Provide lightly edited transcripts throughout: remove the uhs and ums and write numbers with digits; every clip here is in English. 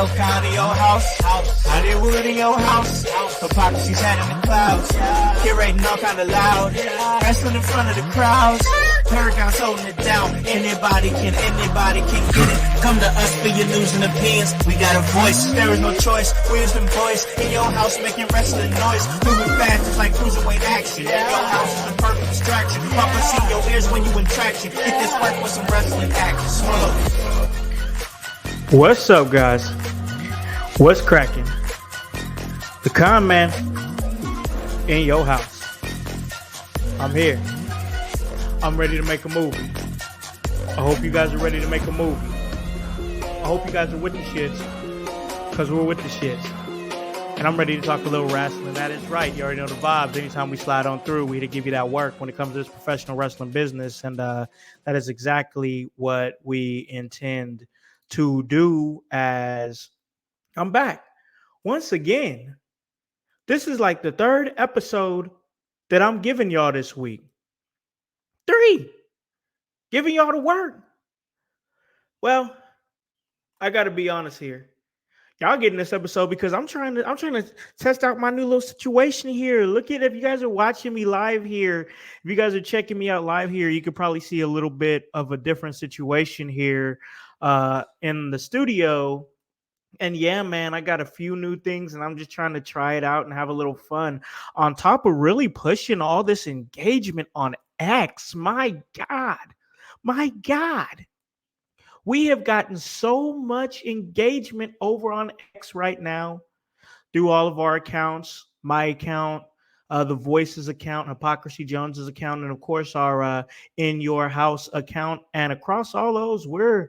Yo, kind of your house. Hollywood in your house. Hypocrisy's head in the clouds. Curating all kind of loud. Wrestling in front of the crowds. Paragon's holding it down. Anybody can get it. Come to us for your news and opinions. We got a voice. There is no choice. Wisdom voice in your house making wrestling noise. Moving fast, it's like cruiserweight action. Your house is the perfect distraction. Papa see your ears when you in traction. Get this work with some wrestling action. Smooth. What's up, guys? What's cracking? The Con Man in your house. I'm here. I'm ready to make a movie. I hope you guys are ready to make a movie. I hope you guys are with the shits, because we're with the shits. And I'm ready to talk a little wrestling. That is right. You already know the vibes. Anytime we slide on through, we to give you that work when it comes to this professional wrestling business. And that is exactly what we intend to do, as I'm back once again. This is like the third episode that I'm giving y'all this week. 3. Giving y'all the work. Well, I got to be honest here. Y'all getting this episode because I'm trying to test out my new little situation here. Look at, if you guys are watching me live here, if you guys are checking me out live here, you could probably see a little bit of a different situation here in the studio. And yeah, man, I got a few new things and I'm just trying to try it out and have a little fun on top of really pushing all this engagement on X. My God. We have gotten so much engagement over on X right now through all of our accounts, my account, the Voices account, Hypocrisy Jones's account, and of course our In Your House account. And across all those, we're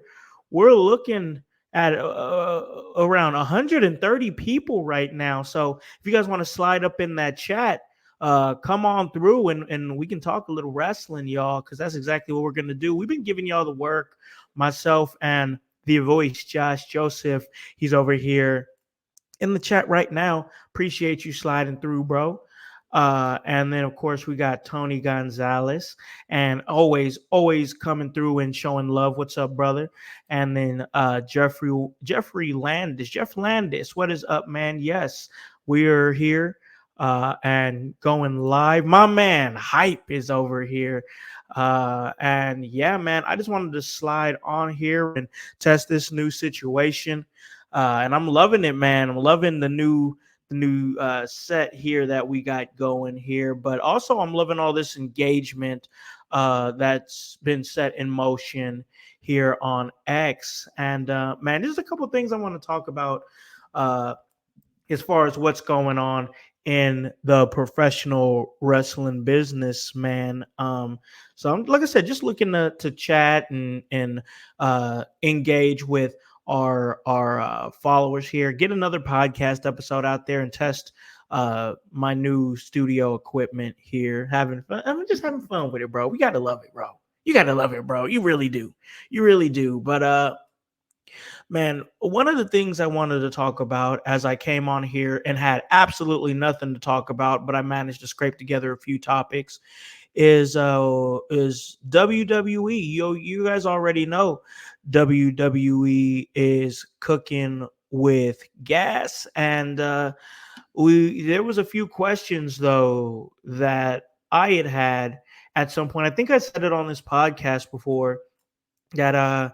looking at around 130 people right now. So if you guys want to slide up in that chat, come on through and we can talk a little wrestling, y'all, because that's exactly what we're going to do. We've been giving y'all the work, myself and the voice, Josh Joseph. He's over here in the chat right now. Appreciate you sliding through, bro. And then, of course, we got Tony Gonzalez, and always coming through and showing love. What's up, brother? And then Jeffrey Landis. Jeff Landis, what is up, man? Yes, we are here and going live. My man, Hype, is over here. And yeah, man, I just wanted to slide on here and test this new situation. And I'm loving it, man. I'm loving the new set here that we got going here, but also I'm loving all this engagement that's been set in motion here on X. And man, there's a couple of things I want to talk about as far as what's going on in the professional wrestling business, man. So I'm, like I said, just looking to chat and engage with our followers here, get another podcast episode out there and test my new studio equipment here. Having fun. I'm just having fun with it, bro. We gotta love it, bro. You gotta love it, bro. You really do. But man, one of the things I wanted to talk about as I came on here and had absolutely nothing to talk about, but I managed to scrape together a few topics, is WWE. You guys already know WWE is cooking with gas, and there was a few questions though that I had at some point. I think I said it on this podcast before that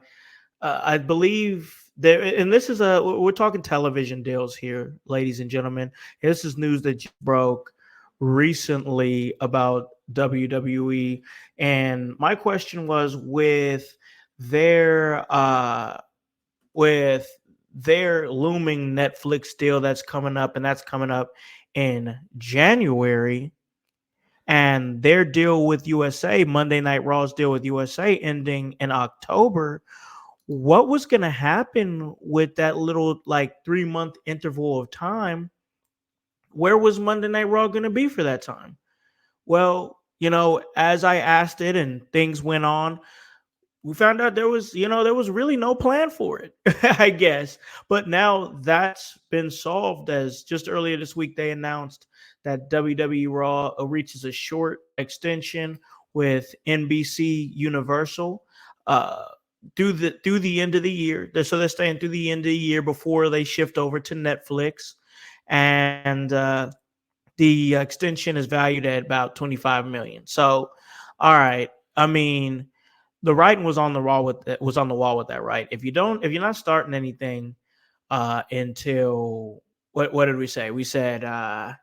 I believe there, and this is we're talking television deals here, ladies and gentlemen. This is news that just broke recently about WWE, and my question was with their looming Netflix deal that's coming up, and that's coming up in January, and their deal with USA, Monday Night Raw's deal with USA, ending in October. What was going to happen with that little 3-month interval of time? Where was Monday Night Raw going to be for that time? Well, as I asked it and things went on, we found out there was really no plan for it, I guess. But now that's been solved, as just earlier this week they announced that WWE Raw reaches a short extension with NBC Universal. through the end of the year. So they're staying through the end of the year before they shift over to Netflix, and the extension is valued at about 25 million. So, all right. I mean, the writing was on the wall with that, was on the wall with that, right? If you're not starting anything until what did we say? We said well,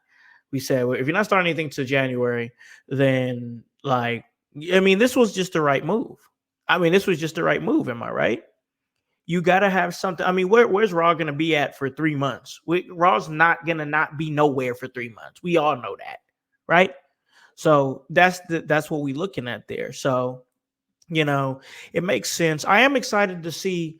if you're not starting anything to January, then like I mean, this was just the right move. I mean, this was just the right move. Am I right? You got to have something. I mean, where's Raw going to be at for 3 months? Raw's not going to not be nowhere for 3 months. We all know that, right? So that's what we're looking at there. So it makes sense. I am excited to see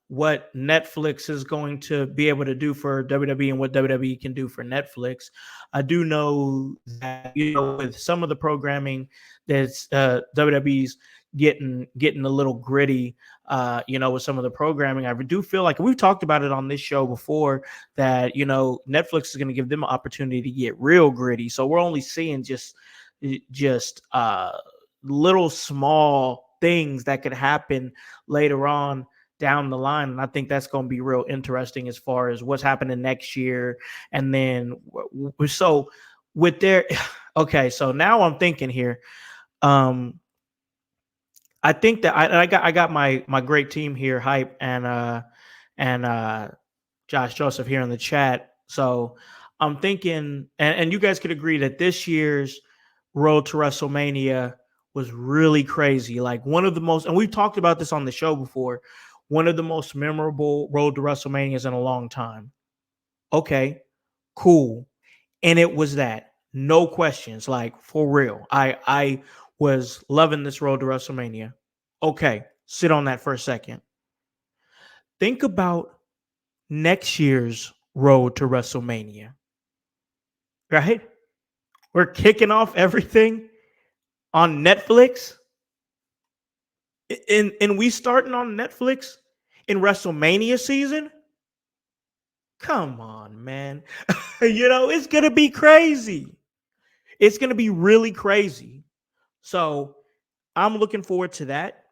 what Netflix is going to be able to do for WWE and what WWE can do for Netflix. I do know that with some of the programming that's WWE's getting a little gritty. With some of the programming, I do feel like we've talked about it on this show before that Netflix is going to give them an opportunity to get real gritty. So we're only seeing just little small things that could happen later on down the line. And I think that's going to be real interesting as far as what's happening next year. And then, so with their, okay, so now I'm thinking here. I think that I got my great team here, Hype and Josh Joseph here in the chat. So I'm thinking, and you guys could agree that this year's Road to WrestleMania was really crazy. Like one of the most, and we've talked about this on the show before, one of the most memorable Road to WrestleManias in a long time. Okay, cool. And it was that. No questions. Like for real. I was loving this Road to WrestleMania. Okay, sit on that for a second. Think about next year's Road to WrestleMania. Right? We're kicking off everything on Netflix. And we starting on Netflix in WrestleMania season? Come on, man. It's going to be crazy. It's going to be really crazy. So I'm looking forward to that,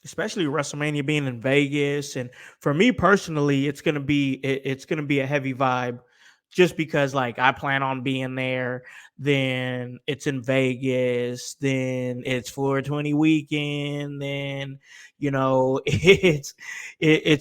especially WrestleMania being in Vegas. And for me personally, it's going to be a heavy vibe just because like I plan on being there. Then it's in Vegas, then it's 420 weekend, then it's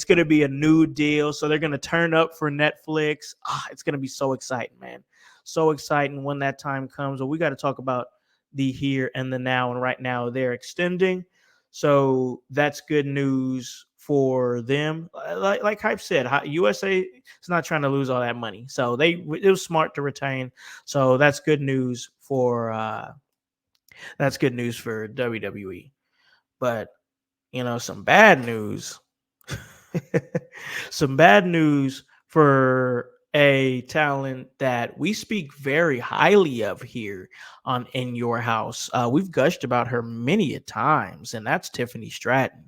going to be a new deal, so they're going to turn up for Netflix. It's going to be so exciting, man. So exciting when that time comes. Well, we got to talk about the here and the now, and right now they're extending, so that's good news for them. Like Hype said, USA is not trying to lose all that money, so it was smart to retain. So that's good news for WWE. But some bad news, some bad news for a talent that we speak very highly of here on In Your House. We've gushed about her many a times, and that's Tiffany Stratton.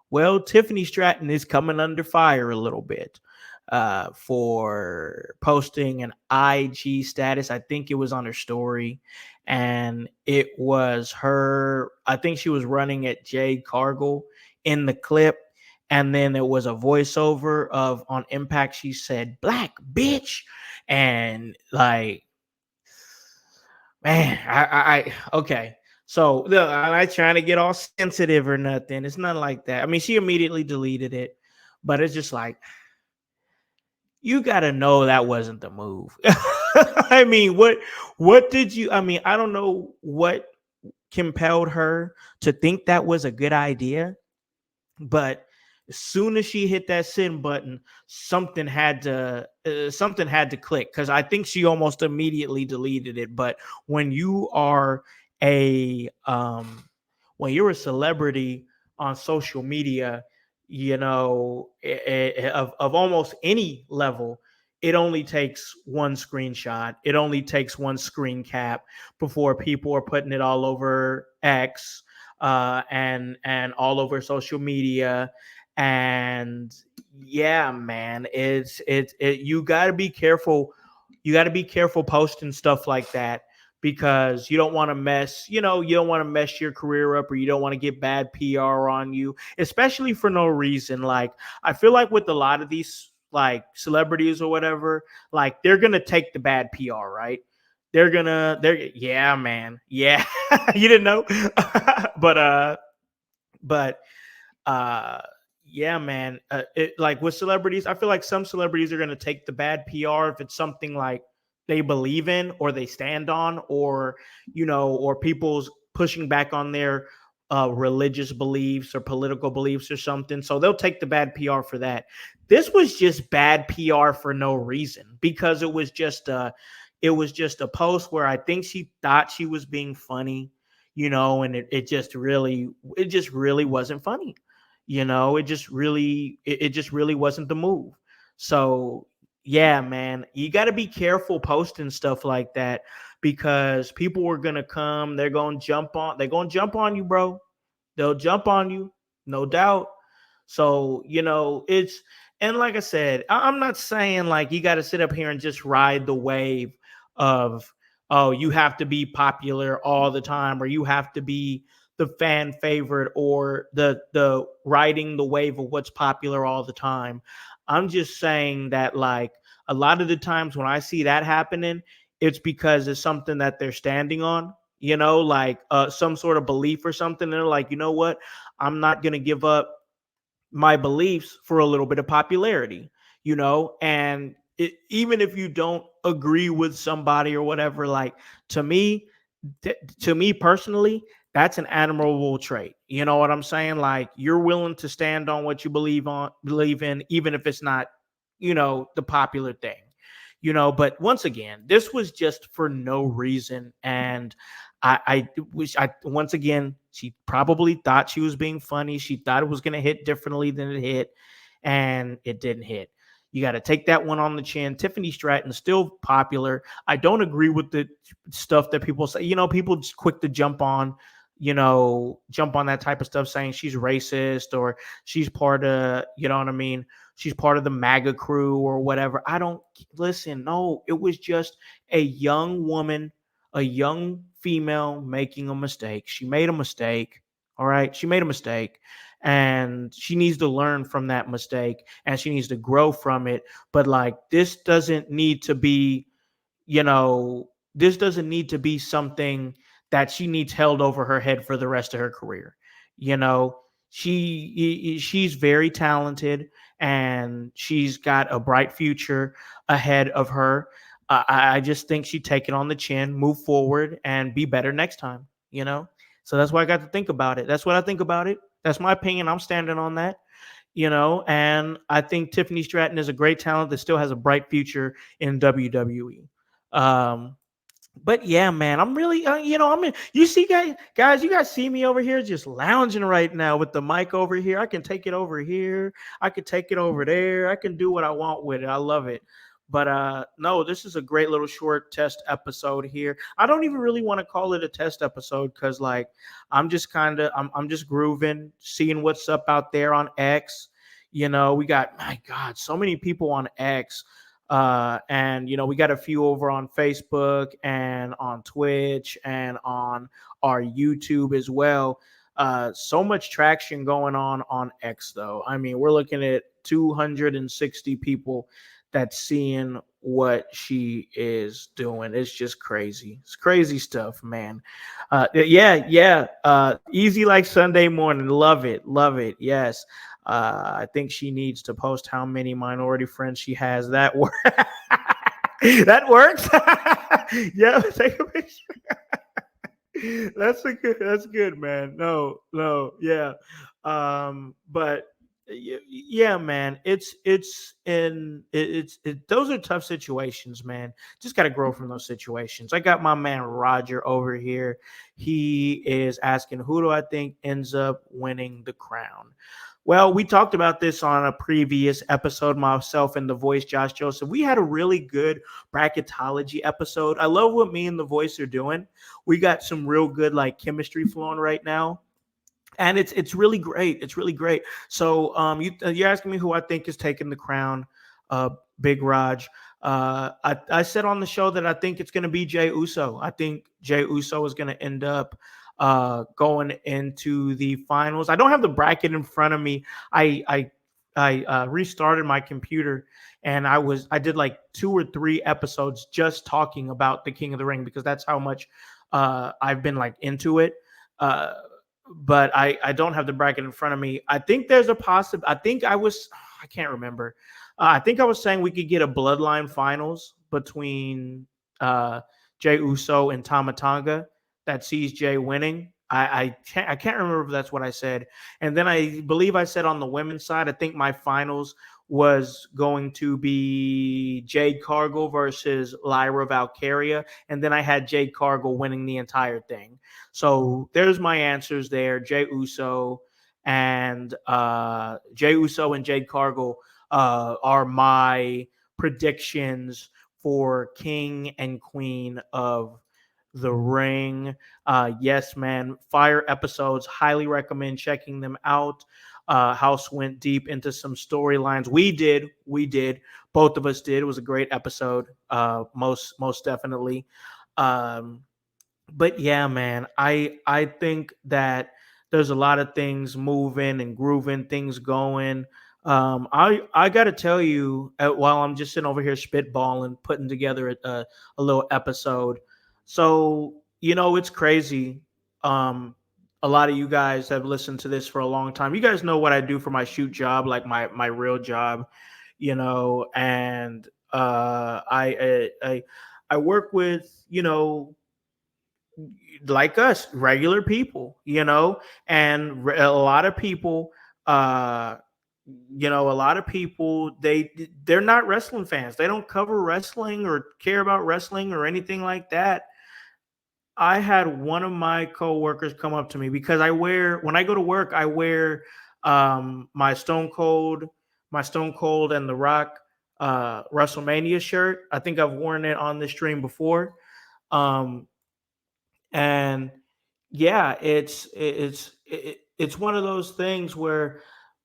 Well, Tiffany Stratton is coming under fire a little bit for posting an IG status. I think it was on her story, and it was her. I think she was running at Jade Cargill in the clip, and then there was a voiceover of on Impact. She said "black bitch," and like, man, I okay. So look, I'm not trying to get all sensitive or nothing. It's nothing like that. I mean, she immediately deleted it, but it's just like you got to know that wasn't the move. I mean, what did you? I mean, I don't know what compelled her to think that was a good idea, but as soon as she hit that send button, something had to click, because I think she almost immediately deleted it. But when you are a when you're a celebrity on social media, of almost any level, it only takes one screenshot. It only takes one screen cap before people are putting it all over X and all over social media. And yeah, man, you got to be careful. You got to be careful posting stuff like that, because you don't want to mess, you don't want to mess your career up, or you don't want to get bad PR on you, especially for no reason. Like, I feel like with a lot of these like celebrities or whatever, like they're gonna take the bad PR, right? Yeah, man. Yeah. You didn't know? but but uh yeah, man, like with celebrities, I feel like some celebrities are going to take the bad PR if it's something like they believe in or they stand on, or or people's pushing back on their religious beliefs or political beliefs or something, so they'll take the bad PR for that. This was just bad PR for no reason, because it was just a post where I think she thought she was being funny, and it just really wasn't funny. It just really wasn't the move. So yeah, man, you got to be careful posting stuff like that, because people are gonna come. They're gonna jump on you, bro. They'll jump on you, no doubt. So and like I said, I'm not saying like you got to sit up here and just ride the wave of, oh, you have to be popular all the time, or you have to be the fan favorite, or the riding the wave of what's popular all the time. I'm just saying that, like, a lot of the times when I see that happening, it's because it's something that they're standing on, like some sort of belief or something. And they're like, you know what? I'm not going to give up my beliefs for a little bit of popularity, and even if you don't agree with somebody or whatever, like, to me, to me personally, that's an admirable trait. You know what I'm saying? Like, you're willing to stand on what you believe in, even if it's not, the popular thing. But once again, this was just for no reason. And I wish, once again, she probably thought she was being funny. She thought it was going to hit differently than it hit, and it didn't hit. You got to take that one on the chin. Tiffany Stratton's still popular. I don't agree with the stuff that people say. People just quick to jump on that type of stuff, saying she's racist, or she's part of, what I mean? She's part of the MAGA crew or whatever. I don't listen. No, it was just a young woman, a young female making a mistake. She made a mistake. All right. She made a mistake, and she needs to learn from that mistake, and she needs to grow from it. But like, you know, this doesn't need to be something that she needs held over her head for the rest of her career. You know, she's very talented, and she's got a bright future ahead of her. I just think she'd take it on the chin, move forward, and be better next time. So that's why I got to think about it. That's what I think about it. That's my opinion. I'm standing on that. And I think Tiffany Stratton is a great talent that still has a bright future in WWE. Um, but yeah, man, I'm really, I'm in. You see, guys, you guys see me over here just lounging right now with the mic over here. I can take it over here. I can take it over there. I can do what I want with it. I love it. But no, this is a great little short test episode here. I don't even really want to call it a test episode, because like, I'm just grooving, seeing what's up out there on X. We got, my God, so many people on X. And we got a few over on Facebook and on Twitch and on our YouTube as well. So much traction going on X, though. I mean, we're looking at 260 people that's seeing what she is doing. It's just crazy. It's crazy stuff, man. Yeah. Easy like Sunday morning. Love it. Love it. Yes. I think she needs to post how many minority friends she has. That works. That works. Yeah, take a picture. That's good, man. No, yeah. But yeah, man, those are tough situations, man. Just got to grow from those situations. I got my man Roger over here. He is asking, who do I think ends up winning the crown? Well, we talked about this on a previous episode, myself and the voice, Josh Joseph. We had a really good bracketology episode. I love what me and the voice are doing. We got some real good like chemistry flowing right now. And it's really great. It's really great. So you're asking me who I think is taking the crown. Big Raj. I said on the show that I think it's going to be Jey Uso. I think Jey Uso is going to end up going into the finals. I don't have the bracket in front of me. I restarted my computer and I did like 2 or 3 episodes just talking about the King of the Ring because that's how much I've been like into it. But I don't have the bracket in front of me. I think there's a possible. I can't remember. I think I was saying we could get a bloodline finals between Jey Uso and Tama Tonga that sees Jey winning. I can't remember if that's what I said. And then I believe I said on the women's side, I think my finals was going to be Jade Cargill versus Lyra Valkyria. And then I had Jade Cargill winning the entire thing. So there's my answers there. Jey Uso and Jade Cargill are my predictions for King and Queen of the Ring. Yes, man. Fire episodes. Highly recommend checking them out. House went deep into some storylines. We did. Both of us did. It was a great episode. Most definitely. But yeah, man, I think that there's a lot of things moving and grooving, things going. I got to tell you, while I'm just sitting over here spitballing, putting together a little episode. So it's crazy. A lot of you guys have listened to this for a long time. You guys know what I do for my shoot job, like my real job, and I work with like us, regular people, and a lot of people, they're not wrestling fans. They don't cover wrestling or care about wrestling or anything like that. I had one of my coworkers come up to me because when I go to work, I wear my Stone Cold and The Rock WrestleMania shirt. I think I've worn it on the stream before. And yeah, it's one of those things where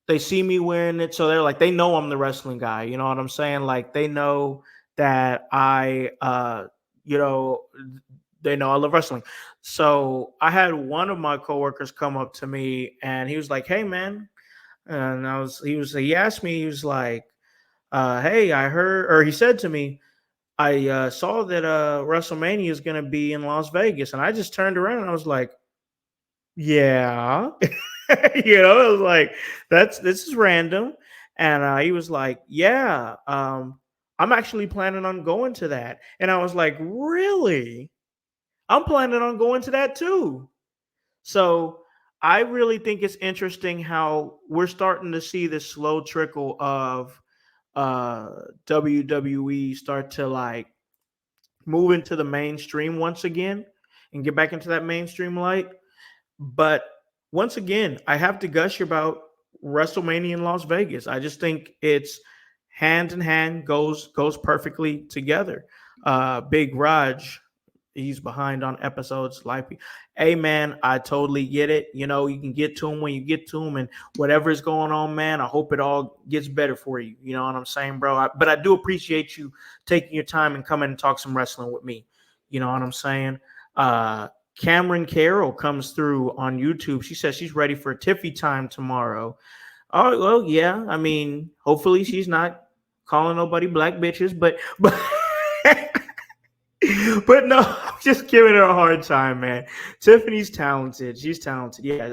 they see me wearing it, so they're like, they know I'm the wrestling guy. You know what I'm saying? Like they know that you know, they know I love wrestling. So I had one of my coworkers come up to me and he was like, "Hey, man," and he asked me, he was like, "Hey, I heard," or he said to me, I saw that WrestleMania is going to be in Las Vegas, and I just turned around and I was like, "Yeah," I was like, this is random," and he was like, "Yeah, I'm actually planning on going to that," and I was like, "Really? I'm planning on going to that too." So I really think it's interesting how we're starting to see this slow trickle of uh, WWE start to like move into the mainstream once again and get back into that mainstream light. But once again, I have to gush about WrestleMania in Las Vegas. I just think it's hand in hand, goes perfectly together. Big Raj, he's behind on episodes. Like, hey man, I totally get it. You can get to him when you get to him, and whatever is going on, man, I hope it all gets better for you. You know what I'm saying, bro? But I do appreciate you taking your time and coming and talk some wrestling with me. You know what I'm saying? Cameron Carroll comes through on YouTube. She says she's ready for TIFFY time tomorrow. Oh, well, yeah. I mean, hopefully she's not calling nobody black bitches, but but no, I'm just giving her a hard time, man. Tiffany's talented. She's talented. Yeah,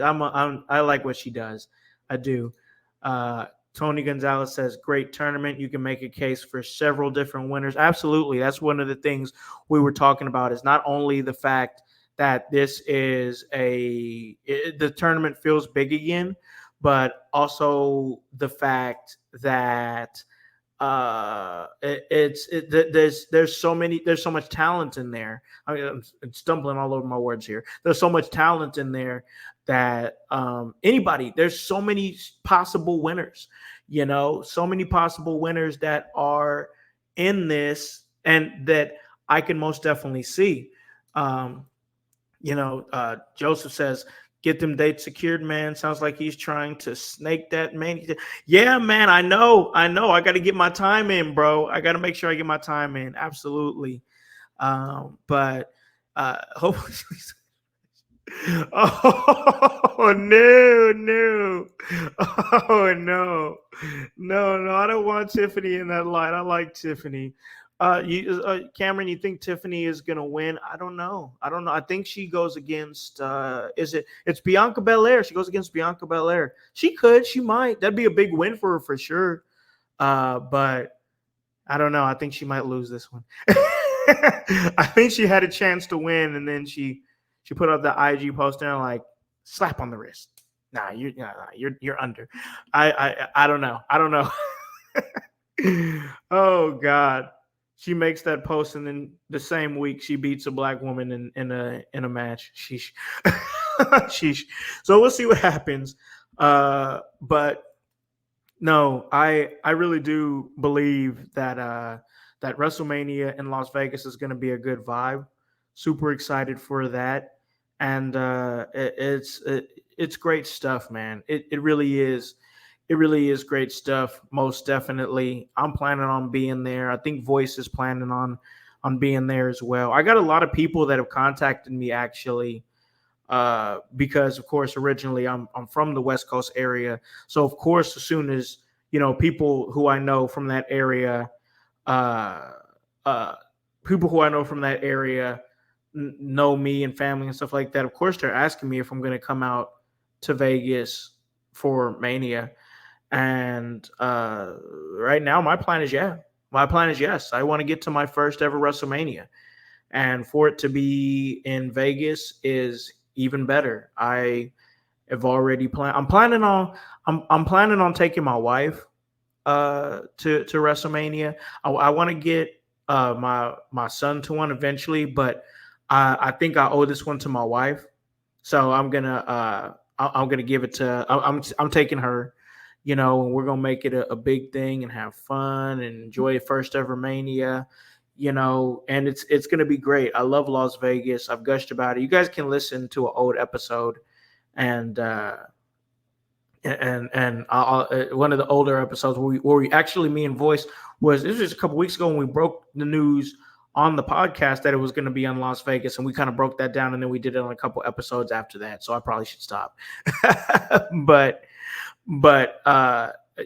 I like what she does. I do. Tony Gonzalez says, great tournament. You can make a case for several different winners. Absolutely. That's one of the things we were talking about is not only the fact that this is the tournament feels big again, but also the fact that there's so much talent in there. I mean, I'm stumbling all over my words here. There's so much talent in there that there's so many possible winners, so many possible winners that are in this and that I can most definitely see. Joseph says get them dates secured, man. Sounds like he's trying to snake that man. Yeah, man, I know. I got to get my time in, bro. I got to make sure I get my time in. Absolutely. But hopefully. Oh no. Oh no, I don't want Tiffany in that light. I like Tiffany. Cameron, you think Tiffany is gonna win? I don't know. I think she goes against it's Bianca Belair. She goes against Bianca Belair. She might. That'd be a big win for her for sure. But I don't know. I think she might lose this one. I think she had a chance to win, and then she put up the IG post and like slap on the wrist. Nah, you're under. I don't know. Oh God. She makes that post, and then the same week she beats a black woman in a match. Sheesh. Sheesh. So we'll see what happens. But no, I really do believe that that WrestleMania in Las Vegas is going to be a good vibe. Super excited for that, and it's great stuff, man. It really is. It really is great stuff. Most definitely, I'm planning on being there. I think Voice is planning on being there as well. I got a lot of people that have contacted me actually, because of course originally I'm from the West Coast area, so of course as soon as people who I know from that area, know me and family and stuff like that. Of course, they're asking me if I'm going to come out to Vegas for Mania. And right now, my plan is yes. I want to get to my first ever WrestleMania, and for it to be in Vegas is even better. I have already planned. I'm planning on taking my wife to WrestleMania. I want to get my son to one eventually, but I think I owe this one to my wife, so I'm gonna give it to. I'm taking her. And we're gonna make it a big thing and have fun and enjoy first ever Mania, and it's gonna be great. I love Las Vegas. I've gushed about it. You guys can listen to an old episode, and one of the older episodes where we actually, me and Voice, this was just a couple weeks ago when we broke the news on the podcast that it was going to be in Las Vegas, and we kind of broke that down, and then we did it on a couple episodes after that. So I probably should stop, but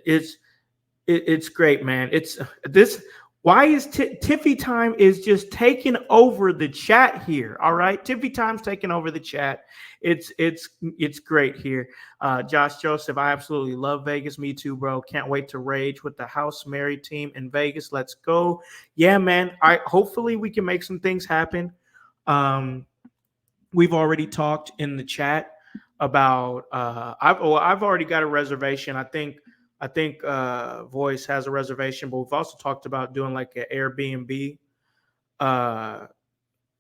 it's great, man. It's this. Why is Tiffy Time is just taking over the chat here? All right, Tiffy Time's taking over the chat. It's great here. Josh Joseph, I absolutely love Vegas. Me too, bro. Can't wait to rage with the House Mary team in Vegas. Let's go. Yeah, man. Hopefully we can make some things happen. We've already talked in the chat about I've already got a reservation. I think Voice has a reservation, but we've also talked about doing like an Airbnb.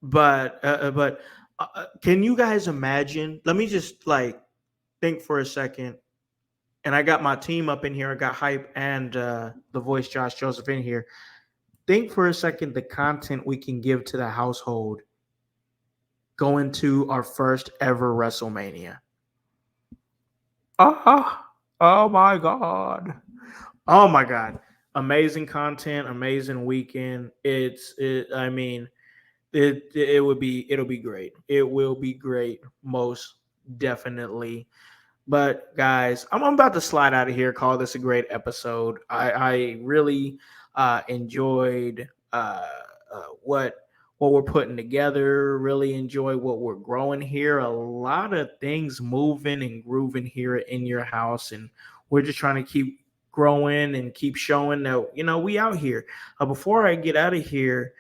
But can you guys imagine? Let me just like think for a second. And I got my team up in here. I got Hype and the Voice Josh Joseph in here. Think for a second the content we can give to the household going to our first ever WrestleMania. Oh my God. Oh my God. Amazing content, amazing weekend. It'll be great. It will be great, most definitely. But guys, I'm about to slide out of here. Call this a great episode. I really enjoyed what we're putting together. Really enjoy what we're growing here. A lot of things moving and grooving here in your house, and we're just trying to keep growing and keep showing that we out here. Before I get out of here,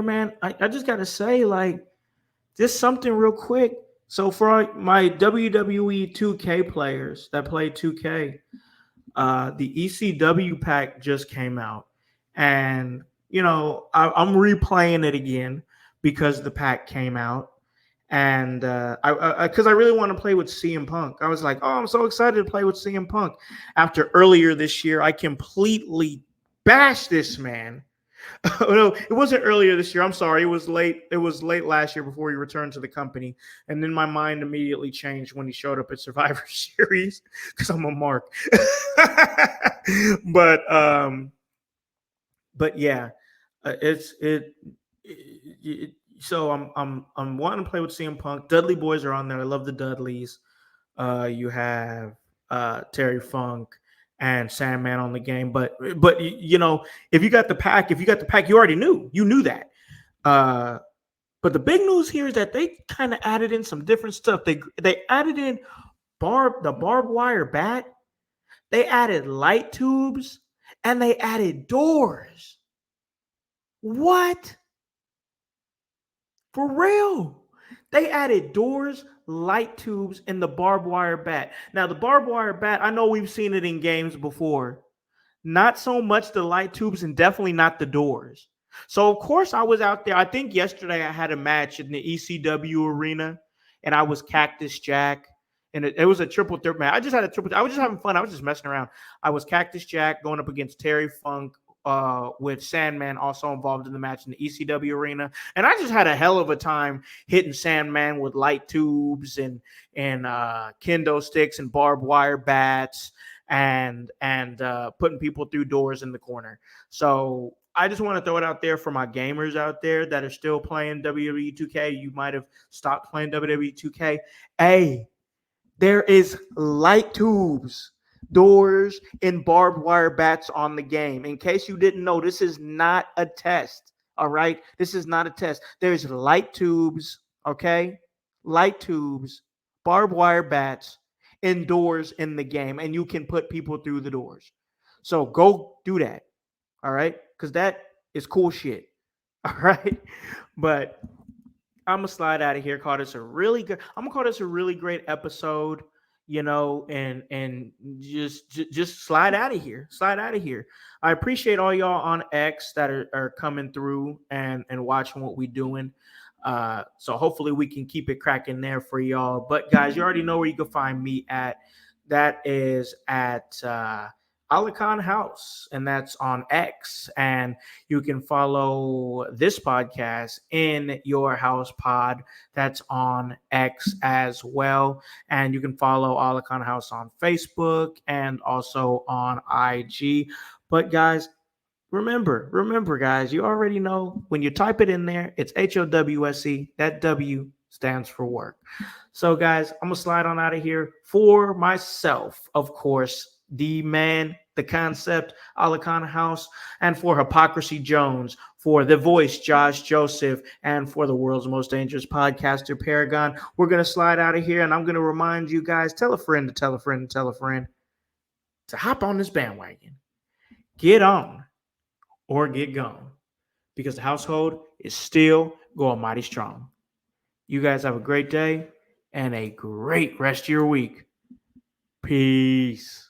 man, I just gotta say, like, just something real quick. So for my WWE 2K players that play 2K, the ECW pack just came out, and I'm replaying it again because the pack came out, and because I really want to play with CM Punk. I was like, oh, I'm so excited to play with CM Punk. After earlier this year, I completely bashed this man Oh, no, it wasn't earlier this year. I'm sorry. It was late. It was late last year before he returned to the company. And then my mind immediately changed when he showed up at Survivor Series because I'm a mark. but but yeah, so I'm wanting to play with CM Punk. Dudley boys are on there. I love the Dudleys. You have Terry Funk and Sandman on the game, but you know, if you got the pack, you already knew. You knew that. But the big news here is that they kind of added in some different stuff. They added in the barbed wire bat. They added light tubes and they added doors. What? For real? They added doors, light tubes, and the barbed wire bat. Now, the barbed wire bat, I know we've seen it in games before. Not so much the light tubes and definitely not the doors. So, of course, I was out there. I think yesterday I had a match in the ECW arena and I was Cactus Jack. And it was a triple threat match. I was just having fun. I was just messing around. I was Cactus Jack going up against Terry Funk, with Sandman also involved in the match in the ECW arena. And I just had a hell of a time hitting Sandman with light tubes and kendo sticks and barbed wire bats and putting people through doors in the corner. So I just want to throw it out there for my gamers out there that are still playing WWE 2K. You might have stopped playing WWE 2K. Hey, there is light tubes, doors, and barbed wire bats on the game. In case you didn't know, this is not a test. All right? This is not a test. There's light tubes, okay? Light tubes, barbed wire bats, and doors in the game. And you can put people through the doors. So go do that. All right? Because that is cool shit. All right? But I'm gonna slide out of here. I'm gonna call this a really great episode, you know, and just slide out of here. Slide out of here. I appreciate all y'all on X that are coming through and watching what we doing. So hopefully we can keep it cracking there for y'all. But guys, you already know where you can find me at. That is at Alakan House, and that's on X. And you can follow this podcast in your house pod. That's on X as well. And you can follow Alakan House on Facebook and also on IG. But guys, remember, guys, you already know when you type it in there, it's HOWSE. That W stands for work. So, guys, I'm going to slide on out of here for myself, of course, the man, the concept, Alakan House, and for Hypocrisy Jones, for the voice, Josh Joseph, and for the world's most dangerous podcaster, Paragon. We're going to slide out of here, and I'm going to remind you guys, tell a friend to tell a friend to tell a friend to hop on this bandwagon. Get on or get gone, because the household is still going mighty strong. You guys have a great day and a great rest of your week. Peace.